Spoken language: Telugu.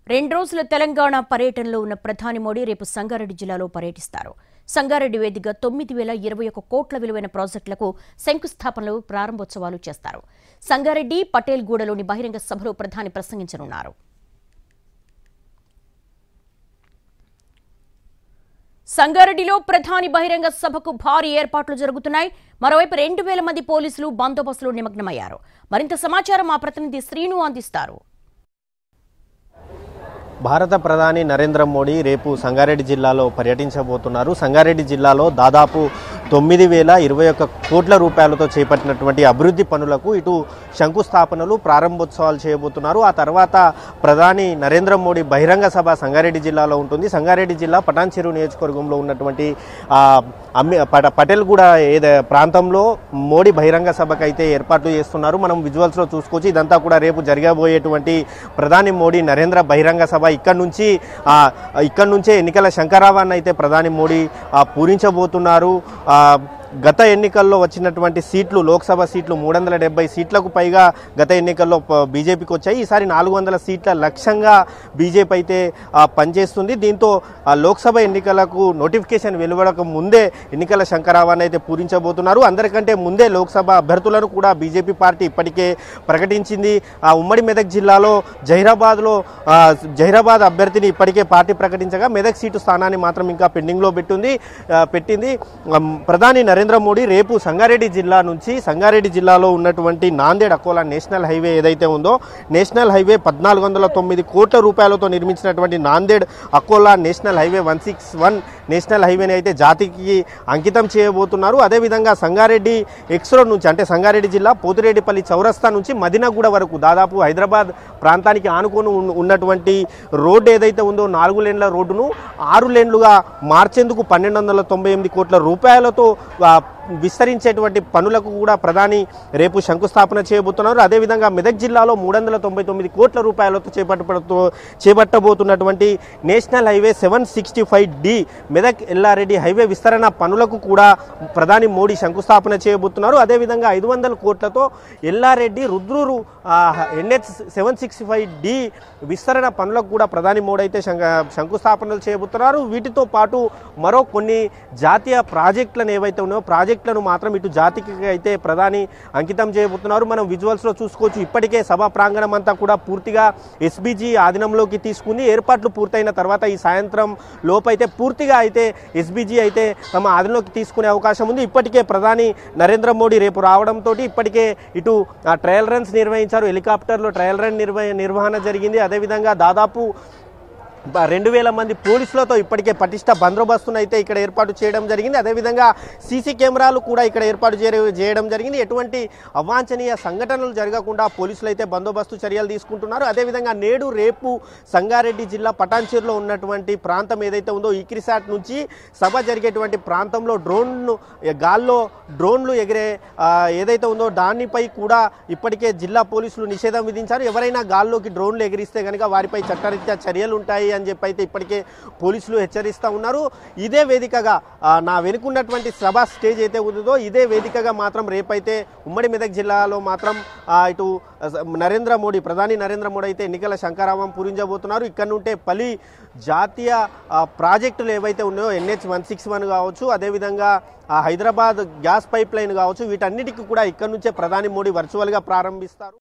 2 రోజుల తెలంగాణ పర్యటనలో ఉన్న ప్రధాని మోడీ రేపు సంగారెడ్డి జిల్లాలో పర్యటిస్తారు. సంగారెడ్డి వేదికగా 9,021 కోట్ల విలువైన ప్రాజెక్టులకు శంకుస్థాపనలు, ప్రారంభోత్సవాలు చేస్తారు. సంగారెడ్డి, పటేల్గూడలోని బహిరంగ సభలో ప్రధాని ప్రసంగించనున్నారు. సంగారెడ్డిలో ప్రధాని బహిరంగ సభకు భారీ ఏర్పాట్లు జరుగుతున్నాయి. మరోవైపు 2,000 మంది పోలీసులు బందోబస్తులో నిమగ్నమయ్యారు. మరింత సమాచారం మా ప్రతినిధి శ్రీను అందిస్తారు. భారత ప్రధాని నరేంద్ర మోడీ రేపు సంగారెడ్డి జిల్లాలో పర్యటించబోతున్నారు. సంగారెడ్డి జిల్లాలో దాదాపు 9,021 కోట్ల రూపాయలతో చేపట్టినటువంటి అభివృద్ధి పనులకు ఇటు శంకుస్థాపనలు, ప్రారంభోత్సవాలు చేయబోతున్నారు. ఆ తర్వాత ప్రధాని నరేంద్ర మోడీ బహిరంగ సభ సంగారెడ్డి జిల్లాలో ఉంటుంది. సంగారెడ్డి జిల్లా పటాన్చెరు నియోజకవర్గంలో ఉన్నటువంటి పటేల్గూడ ప్రాంతంలో మోడీ బహిరంగ సభకు అయితే ఏర్పాట్లు చేస్తున్నారు. మనం విజువల్స్లో చూసుకోవచ్చు. ఇదంతా కూడా రేపు జరగబోయేటువంటి ప్రధాని మోడీ నరేంద్ర బహిరంగ సభ. ఇక్కడ నుంచే ఎన్నికల శంఖారావాన్ని అయితే ప్రధాని మోడీ పూరించబోతున్నారు. గత ఎన్నికల్లో వచ్చినటువంటి సీట్లు, లోక్సభ సీట్లు 370 సీట్లకు పైగా గత ఎన్నికల్లో బీజేపీకి వచ్చాయి. ఈసారి 400 సీట్ల లక్ష్యంగా బీజేపీ అయితే పనిచేస్తుంది. దీంతో లోక్సభ ఎన్నికలకు నోటిఫికేషన్ వెలువడక ముందే ఎన్నికల శంఖారావాన్ని అయితే పూరించబోతున్నారు. అందరికంటే ముందే లోక్సభ అభ్యర్థులను కూడా బీజేపీ పార్టీ ఇప్పటికే ప్రకటించింది. ఉమ్మడి మెదక్ జిల్లాలో జహీరాబాద్ అభ్యర్థిని ఇప్పటికే పార్టీ ప్రకటించగా మెదక్ సీటు స్థానాన్ని మాత్రం ఇంకా పెండింగ్లో పెట్టింది. ప్రధాని నరేంద్ర మోడీ రేపు సంగారెడ్డి జిల్లాలో ఉన్నటువంటి నాందేడ్ అకోలా నేషనల్ హైవే ఏదైతే ఉందో, నేషనల్ హైవే 1,409 కోట్ల రూపాయలతో నిర్మించినటువంటి Nanded Akola national highway 161 national హైవేని అయితే జాతికి అంకితం చేయబోతున్నారు. అదేవిధంగా సంగారెడ్డి ఎక్స్ రోడ్ నుంచి, అంటే సంగారెడ్డి జిల్లా పోతిరెడ్డిపల్లి చౌరస్తా నుంచి మదినగూడ వరకు దాదాపు హైదరాబాద్ ప్రాంతానికి ఆనుకొని ఉన్నటువంటి రోడ్డు ఏదైతే ఉందో 4 లేన్ల రోడ్డును 6 లేన్లుగా మార్చేందుకు 1,298 కోట్ల రూపాయలతో విస్తరించేటువంటి పనులకు కూడా ప్రధాని రేపు శంకుస్థాపన చేయబోతున్నారు. అదేవిధంగా మెదక్ జిల్లాలో 399 కోట్ల రూపాయలతో చేపట్టబోతున్నటువంటి national highway 765D Medak Yellareddy highway విస్తరణ పనులకు కూడా ప్రధాని మోడీ శంకుస్థాపన చేయబోతున్నారు. అదేవిధంగా 500 కోట్లతో ఎల్లారెడ్డి రుద్రూరు NH 765D విస్తరణ పనులకు కూడా ప్రధాని మోడీ అయితే శంకుస్థాపనలు చేయబోతున్నారు. వీటితో పాటు మరో కొన్ని జాతీయ ప్రాజెక్టులను ఏవైతే ఉన్నాయో ప్రాజెక్టులను మాత్రం ఇటు జాతికి అయితే ప్రధాని అంకితం చేయబోతున్నారు. మనం విజువల్స్లో చూసుకోవచ్చు. ఇప్పటికే సభా ప్రాంగణం అంతా కూడా పూర్తిగా ఎస్బీజీ ఆధీనంలోకి తీసుకుని ఏర్పాట్లు పూర్తయిన తర్వాత ఈ సాయంత్రం లోపైతే పూర్తిగా అయితే ఎస్బీజీ అయితే తమ ఆధీనంలోకి తీసుకునే అవకాశం ఉంది. ఇప్పటికే ప్రధాని నరేంద్ర మోడీ రేపు రావడంతో ఇప్పటికే ఇటు ట్రయల్ రన్స్ నిర్వహించారు. హెలికాప్టర్లో ట్రయల్ రన్ నిర్వహణ జరిగింది. అదేవిధంగా దాదాపు 2,000 మంది పోలీసులతో ఇప్పటికే పటిష్ట బందోబస్తును అయితే ఇక్కడ ఏర్పాటు చేయడం జరిగింది. అదేవిధంగా సీసీ కెమెరాలు కూడా ఇక్కడ ఏర్పాటు చేయడం జరిగింది. ఎటువంటి అవాంఛనీయ సంఘటనలు జరగకుండా పోలీసులు అయితే బందోబస్తు చర్యలు తీసుకుంటున్నారు. అదేవిధంగా నేడు రేపు సంగారెడ్డి జిల్లా పటాన్చెరులో ఉన్నటువంటి ప్రాంతం ఏదైతే ఉందో ఈక్రిసాట్ నుంచి సభ జరిగేటువంటి ప్రాంతంలో గాల్లో డ్రోన్లు ఎగిరే ఏదైతే ఉందో దానిపై కూడా ఇప్పటికే జిల్లా పోలీసులు నిషేధం విధించారు. ఎవరైనా గాల్లోకి డ్రోన్లు ఎగిరిస్తే కనుక వారిపై చట్టరీత్యా చర్యలు ఉంటాయి అని చెప్పి అయితే ఇప్పటికే పోలీసులు హెచ్చరిస్తూ ఉన్నారు. ఇదే వేదికగా నా వెనుకున్నటువంటి సభ స్టేజ్ అయితే ఉందో ఇదే వేదికగా మాత్రం రేపైతే ఉమ్మడి మెదక్ జిల్లాలో మాత్రం ఇటు ప్రధాని నరేంద్ర మోడీ అయితే ఎన్నికల శంఖారావం పూరించబోతున్నారు. ఇక్కడ నుంటే పలు జాతీయ ప్రాజెక్టులు ఏవైతే ఉన్నాయో NH 161 కావచ్చు, అదేవిధంగా హైదరాబాద్ గ్యాస్ పైప్ లైన్ కావచ్చు, వీటన్నిటికీ కూడా ఇక్కడ నుంచే ప్రధాని మోడీ వర్చువల్గా ప్రారంభిస్తారు.